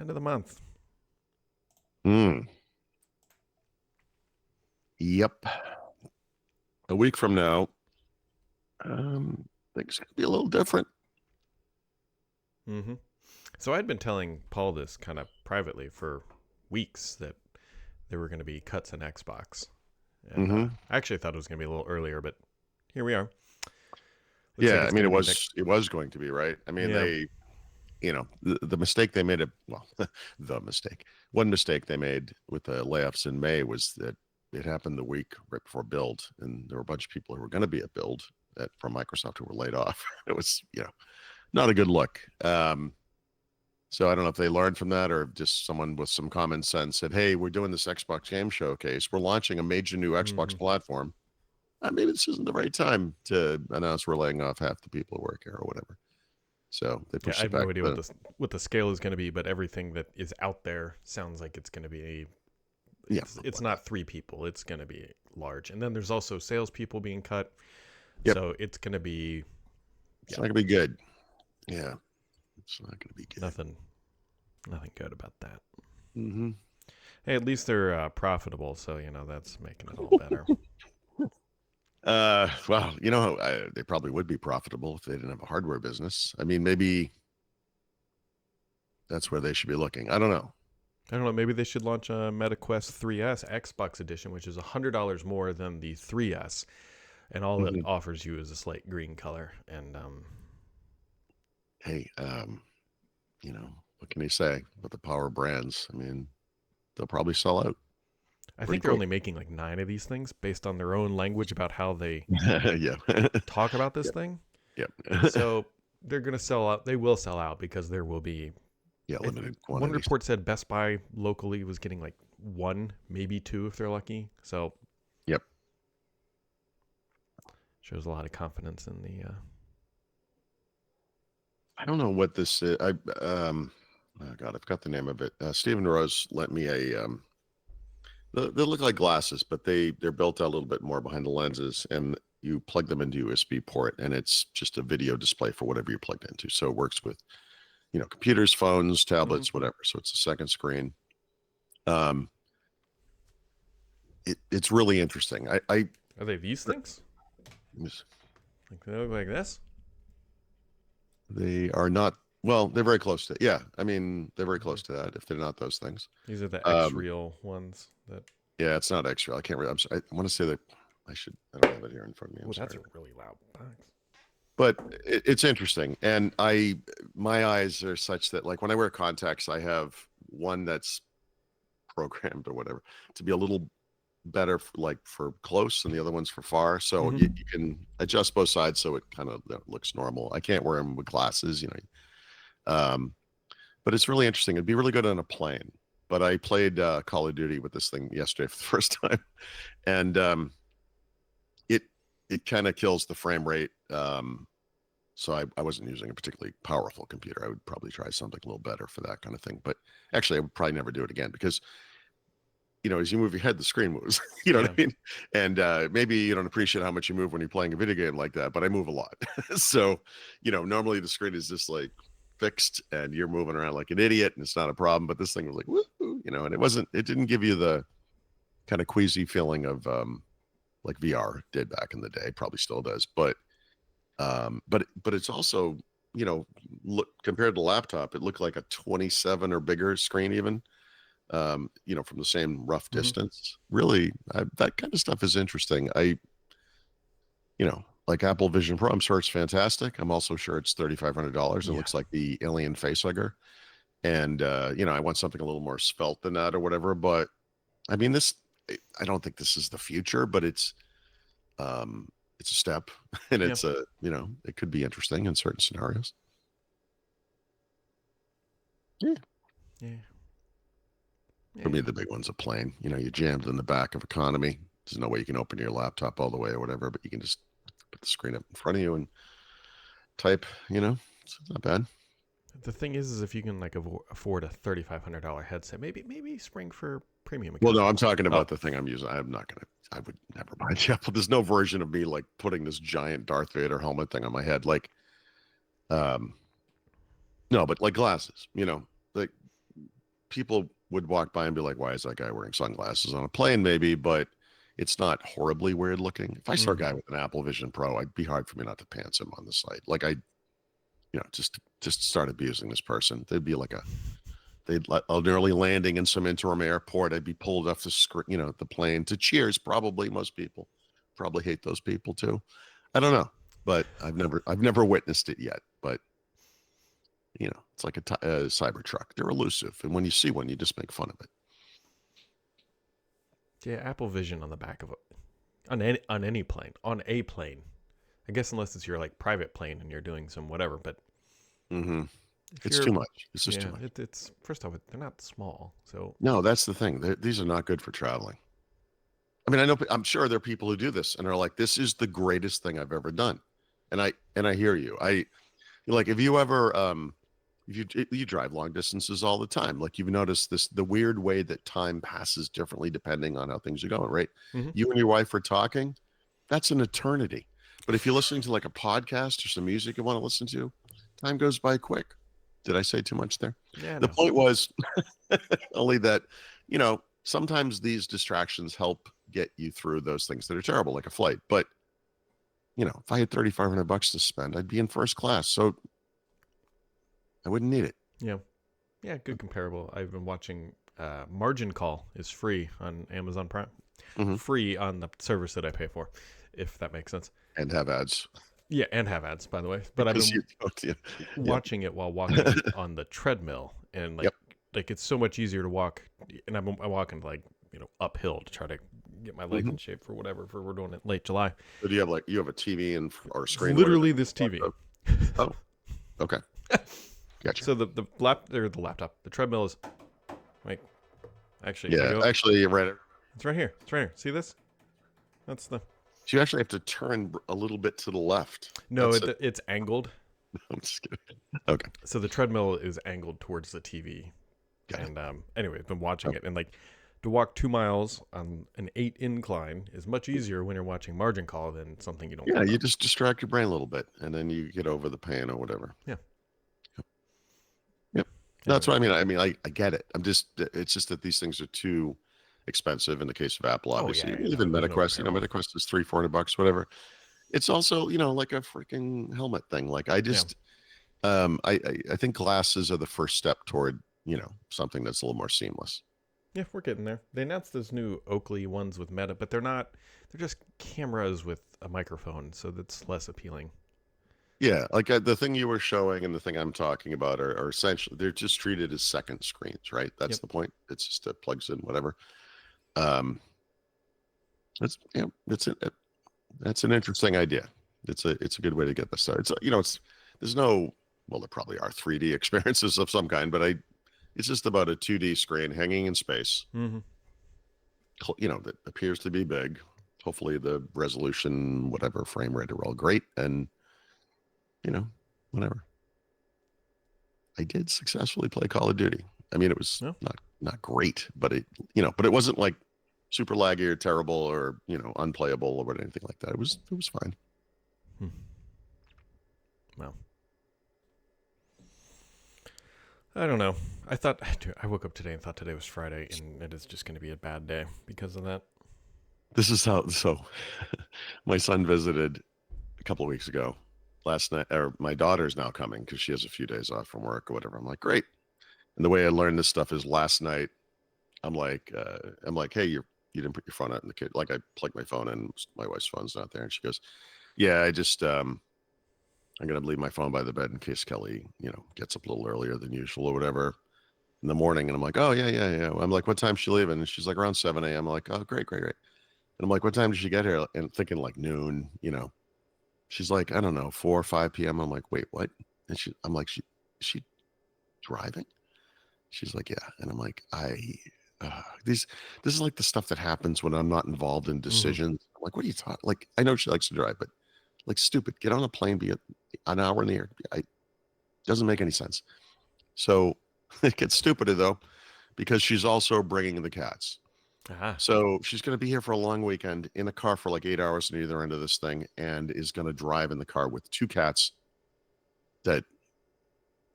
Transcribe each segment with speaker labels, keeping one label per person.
Speaker 1: End of the month.
Speaker 2: Mm. Yep. A week from now, things could be a little different.
Speaker 1: Mm-hmm. So I'd been telling Paul this kind of privately for weeks that there were going to be cuts in Xbox. And I actually thought it was going to be a little earlier, but here we are. Looks like
Speaker 2: Yeah, I
Speaker 1: it's
Speaker 2: mean,
Speaker 1: going
Speaker 2: it
Speaker 1: to be
Speaker 2: was going to be, right? I mean,
Speaker 1: yeah.
Speaker 2: they, the mistake they made, one mistake they made with the layoffs in May was that it happened the week right before Build, and there were a bunch of people who were going to be at Build from Microsoft who were laid off. It was, not a good look. So I don't know if they learned from that or just someone with some common sense said, hey, we're doing this Xbox game showcase. We're launching a major new Xbox platform. Maybe this isn't the right time to announce we're laying off half the people who work here or whatever. So they
Speaker 1: Yeah,
Speaker 2: pushed
Speaker 1: I
Speaker 2: it
Speaker 1: have
Speaker 2: back.
Speaker 1: no idea what the scale is going to be, but everything that is out there sounds like it's going to be it's not 3 people. It's going to be large. And then there's also salespeople being cut.
Speaker 2: Yep.
Speaker 1: So it's going to be
Speaker 2: It's not going to be good. Yeah. It's not going to be good.
Speaker 1: Nothing good about that.
Speaker 2: Mm-hmm.
Speaker 1: Hey, at least they're profitable, so that's making it all better.
Speaker 2: Well, they probably would be profitable if they didn't have a hardware business. I mean, maybe that's where they should be looking. I don't know.
Speaker 1: Maybe they should launch a MetaQuest 3S Xbox Edition, which is $100 more than the 3S, and all it offers you is a slight green color. And
Speaker 2: hey, what can they say about the power brands? I mean, they'll probably sell out.
Speaker 1: I think they're only making like 9 of these things based on their own language about how they talk about this thing.
Speaker 2: Yep.
Speaker 1: So they're going to sell out. They will sell out because there will be
Speaker 2: limited quantities.
Speaker 1: One report said Best Buy locally was getting like 1, maybe 2 if they're lucky. So
Speaker 2: yep.
Speaker 1: Shows a lot of confidence in the
Speaker 2: I don't know what this is. Oh God, I've got the name of it. Stephen Rose lent me a they look like glasses, but they're built out a little bit more behind the lenses, and you plug them into USB port, and it's just a video display for whatever you're plugged into. So it works with, computers, phones, tablets, whatever. So it's a second screen. It's really interesting. Are
Speaker 1: they these things? Like they look like this?
Speaker 2: They are not. Well, they're very close to. Yeah, I mean, they're very close to that. If they're not those things,
Speaker 1: these are the X-Real ones. That.
Speaker 2: Yeah, it's not X-Real. I can't really. I want to say that I should. I don't have it here in front of me.
Speaker 1: Oh, that's a really loud box.
Speaker 2: But it's interesting, and my eyes are such that, like, when I wear contacts, I have one that's programmed or whatever to be a little better for close, and the other one's for far. So you can adjust both sides so it kind of looks normal. I can't wear them with glasses, but it's really interesting. It'd be really good on a plane. But I played Call of Duty with this thing yesterday for the first time, and it kind of kills the frame rate. So I wasn't using a particularly powerful computer. I would probably try something a little better for that kind of thing. But actually, I would probably never do it again because, as you move your head, the screen moves. You know what I mean? And maybe you don't appreciate how much you move when you're playing a video game like that, but I move a lot. So, normally the screen is just like fixed and you're moving around like an idiot and it's not a problem. But this thing was like, woo, and it didn't give you the kind of queasy feeling of like VR did back in the day, probably still does. But it's also, look, compared to laptop, it looked like a 27 or bigger screen even, from the same rough distance. Really, that kind of stuff is interesting. Like Apple Vision Pro, I'm sure it's fantastic. I'm also sure it's $3,500. It looks like the alien facehugger. And, I want something a little more svelte than that or whatever. But I mean, I don't think this is the future, but it's a step, and it's it could be interesting in certain scenarios. Yeah. For me, the big one's a plane. You jammed in the back of economy. There's no way you can open your laptop all the way or whatever, but you can just put the screen up in front of you and type. It's not bad.
Speaker 1: The thing is if you can afford a $3,500 headset, maybe spring for premium.
Speaker 2: Well, no, I'm talking about the thing I'm using. I would never buy the Apple. There's no version of me like putting this giant Darth Vader helmet thing on my head. No, but like glasses, like people would walk by and be like, why is that guy wearing sunglasses on a plane? Maybe, but it's not horribly weird looking. If I saw a guy with an Apple Vision Pro, it'd be hard for me not to pants him on the site. Like just start abusing this person. They'd be like they'd an early landing in some interim airport. I'd be pulled off the screen, the plane to cheers. Probably most people probably hate those people too. I don't know, but I've never witnessed it yet. But it's like a Cybertruck. They're elusive, and when you see one, you just make fun of it.
Speaker 1: Yeah, Apple Vision on the back of it, on any plane, on a plane. I guess unless it's your like private plane and you're doing some whatever, but
Speaker 2: it's too much. It's just too much.
Speaker 1: It's first off, they're not small, so
Speaker 2: no, that's the thing. These are not good for traveling. I mean, I'm sure there are people who do this and are like, "This is the greatest thing I've ever done," and I hear you. Like if you ever you drive long distances all the time, like you've noticed the weird way that time passes differently depending on how things are going, right? You and your wife are talking, that's an eternity. But if you're listening to like a podcast or some music you want to listen to, time goes by quick. Did I say too much there?
Speaker 1: Yeah.
Speaker 2: The point was only that, sometimes these distractions help get you through those things that are terrible, like a flight. But, if I had $3,500 to spend, I'd be in first class. So I wouldn't need it.
Speaker 1: Yeah. Yeah, good comparable. I've been watching Margin Call is free on Amazon Prime. Free on the service that I pay for, if that makes sense.
Speaker 2: And have ads.
Speaker 1: Yeah, and have ads, by the way. But I've been watching it while walking on the treadmill, and like it's so much easier to walk. And I'm walking like uphill to try to get my legs in shape for whatever. For we're doing it late July.
Speaker 2: So do you have you have a TV or a screen?
Speaker 1: Literally this TV.
Speaker 2: Oh, okay. Gotcha.
Speaker 1: So the laptop, the treadmill is like actually.
Speaker 2: Actually, you read it.
Speaker 1: It's right here. It's right here. See this? That's the.
Speaker 2: So you actually have to turn a little bit to the left.
Speaker 1: No, it's angled.
Speaker 2: I'm just kidding. Okay.
Speaker 1: So the treadmill is angled towards the TV. And anyway, I've been watching it, and like to walk 2 miles on an 8 incline is much easier when you're watching Margin Call than something you don't.
Speaker 2: Yeah, you just distract your brain a little bit, and then you get over the pain or whatever.
Speaker 1: Yeah.
Speaker 2: Yep. That's what I mean. I get it. It's just that these things are too expensive in the case of Apple, obviously. Even MetaQuest, MetaQuest is $300-$400, whatever. It's also, like a freaking helmet thing. Like I just, I think glasses are the first step toward, something that's a little more seamless.
Speaker 1: Yeah, we're getting there. They announced those new Oakley ones with Meta, but they're just cameras with a microphone, so that's less appealing.
Speaker 2: Yeah, like the thing you were showing and the thing I'm talking about are essentially, they're just treated as second screens, right? That's the point. It's just plugs in, whatever. That's an interesting idea. It's a good way to get this started. It's there probably are 3D experiences of some kind, but it's just about a 2D screen hanging in space. That appears to be big. Hopefully the resolution, whatever frame rate are all great, and whatever. I did successfully play Call of Duty. I mean, it was not great, but it wasn't like super laggy or terrible or unplayable or anything like that. It was fine.
Speaker 1: Well, I don't know. I woke up today and thought today was Friday, and it is just going to be a bad day because of that.
Speaker 2: This is how. So, my son visited a couple of weeks ago. Last night, or my daughter's now coming because she has a few days off from work or whatever. I'm like, great. And the way I learned this stuff is last night. I'm like, hey, you didn't put your phone out in the kid. Like I plugged my phone in, my wife's phone's not there, and she goes, yeah, I just I'm gonna leave my phone by the bed in case Kelly, gets up a little earlier than usual or whatever in the morning. And I'm like, oh yeah. I'm like, what time's she leaving? And she's like, around 7 a.m. I'm like, oh great. And I'm like, what time did she get here? And thinking like noon, She's like, I don't know, 4 or 5 p.m. I'm like, wait, what? And I'm like, she driving? She's like, yeah. And I'm like, this is like the stuff that happens when I'm not involved in decisions. I'm like, what are you talking? Like, I know she likes to drive, but like stupid, get on a plane, be an hour in the air. Doesn't make any sense. So it gets stupider though, because she's also bringing the cats. So she's going to be here for a long weekend in a car for like 8 hours on either end of this thing, and is going to drive in the car with 2 cats that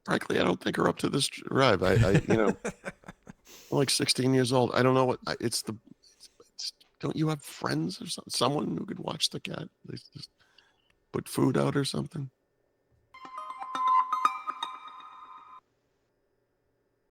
Speaker 2: frankly, I don't think are up to this drive. I'm like 16 years old. I don't know what it's the. Don't you have friends or someone who could watch the cat? They just put food out or something.